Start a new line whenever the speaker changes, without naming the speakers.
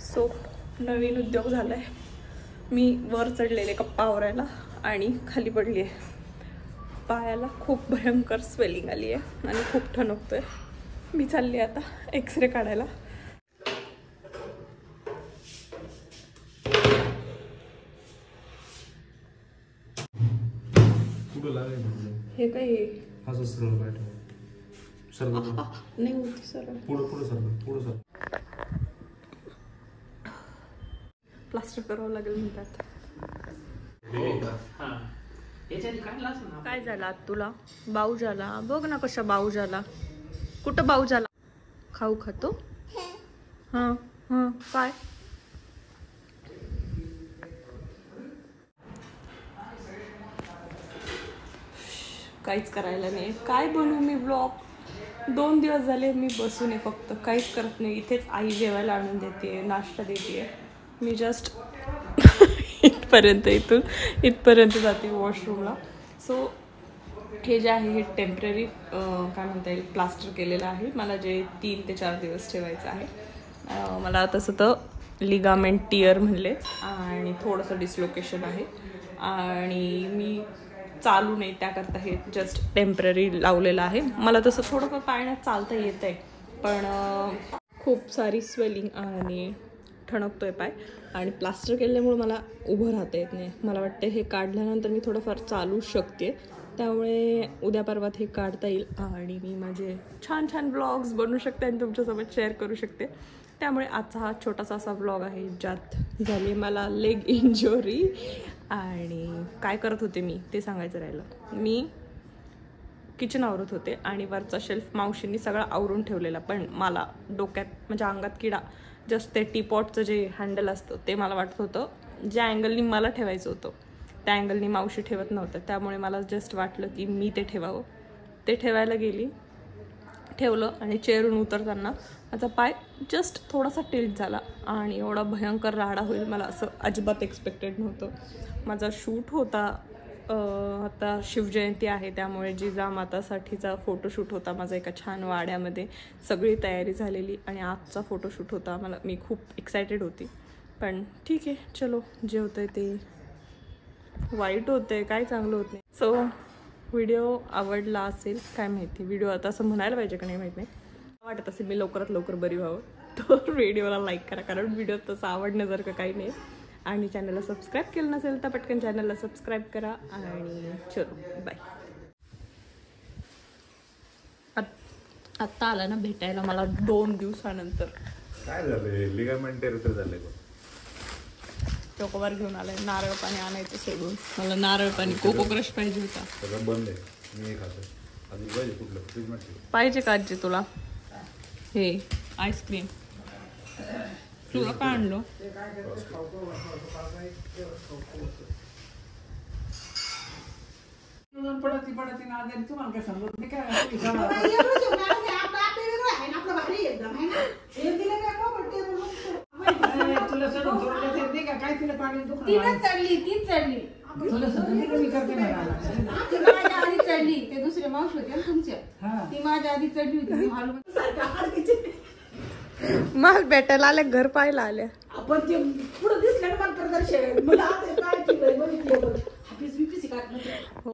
So नवीन उद्योग झाला आहे. मी वर चढलेले कप्पा आवरायला आणि खाली पडली आहे. पायाला खूप भयंकर स्वेलिंग आली आहे आणि खूप ठणकतोय. मी चालली आता एक्सरे काढायला. हे काय
असं सरळ पाय सरळ
नाही होत सरळ.
पुढं सरळ पुढं सरळ.
प्लास्टर करावं लागेल म्हणतात. काय झाला तुला? बाऊ झाला बघ ना कशा बाऊ झाला. कुठं बाऊ झाला? खाऊ खातो? हां हां काय? काहीच करायला नाही. काय बनवू मी ब्लॉग? 2 दिवस झाले मी बसून आहे फक्त, काहीच करत नाही. इथेच आई जेवायला आणून देते, नाश्ता देते. मी जस्ट इथपर्यंत जाते वॉशरूमला. सो हे जे आहे हे टेम्पररी काय म्हणता येईल प्लास्टर केलेलं आहे. मला जे 3 ते 4 दिवस ठेवायचं आहे. मला तसं तर लिगामेंट टियर म्हणले आणि थोडंसं डिस्लोकेशन आहे आणि मी चालू नाही त्याकरता हे जस्ट टेम्पररी लावलेलं आहे. मला तसं थोडंफार पाळण्यात चालता येत आहे पण खूप सारी स्वेलिंग आणि ठणकतोय पाय आणि प्लास्टर केल्यामुळे मला उभं राहता येत नाही. मला वाटतं हे काढल्यानंतर मी थोडंफार चालू शकते, त्यामुळे उद्या परवात हे काढता येईल आणि मी माझे छान छान ब्लॉग्स बनवू शकते आणि तुमच्यासोबत शेअर करू शकते. त्यामुळे आजचा हा छोटासा असा ब्लॉग आहे ज्यात झाली मला लेग इंजुरी आणि काय करत होते मी ते सांगायचं राहिलं. मी किचन आवरत होते आणि वरचा शेल्फ मावशींनी सगळा आवरून ठेवलेला, पण मला डोक्यात म्हणजे अंगात किडा. जस्ट ते टीपॉटचं जे हँडल असतं ते मला वाटत होतं ज्या अँगलनी मला ठेवायचं होतं त्या अँगलनी मावशी ठेवत नव्हतं, त्यामुळे मला जस्ट वाटलं की मी ते ठेवावं. ते ठेवायला गेली, ठेवलं आणि चेअरहून उतरताना माझा पाय जस्ट थोडासा टिल्ट झाला आणि एवढा भयंकर राडा होईल मला असं अजिबात एक्सपेक्टेड नव्हतं. माझा शूट होता, आता शिवजयंती आहे त्यामुळे जिजामातासाठीचा फोटोशूट होता माझा एका छान वाड्यामध्ये. सगळी तयारी झालेली आणि आजचा फोटोशूट होता. मी खूप एक्सायटेड होती, पण ठीक आहे चलो, जे होतं ते वाईट होतं आहे, काय चांगलं होत नाही. सो व्हिडिओ आवडला असेल काय माहिती, व्हिडिओ आता असं म्हणायला पाहिजे का नाही माहीत नाही, वाटत असेल मी लवकरात लवकर बरी व्हावं तर व्हिडिओला लाईक करा, कारण व्हिडिओ तसं आवडण्यासारखं काही नाही. आणि चॅनलला सबस्क्राईब केलं नसेल तर पटकन चॅनलला सबस्क्राईब करा आणि चलो बाय. आत्ता आला ना भेटायला मला 2 दिवसानंतर.
काय झालंय? लिगामेंट टेरिटर झालंय.
चोकोबार घेऊन आलाय. नारळ पाणी आणायचं सोडून मला नारळ पाणी कोको क्रश पाहिजे होता.
सगळं बंद आहे. मी खातो. आधी पाहिजे कुठलं फ्रीज मध्ये
पाहिजे का आजी तुला? हे आईस्क्रीम तुला काय आणलो?
चढली ते दुसरे मावशी होते तुमच्या, ती माझ्या आधी चढली होती.
मला भेटायला आल्या, घर पाहायला आल्या.
आपण ते पुढे दिसलं ना मला प्रदर्शन, मला आता काय केलं बघितलं, ऑफिस बिपिसी काढलं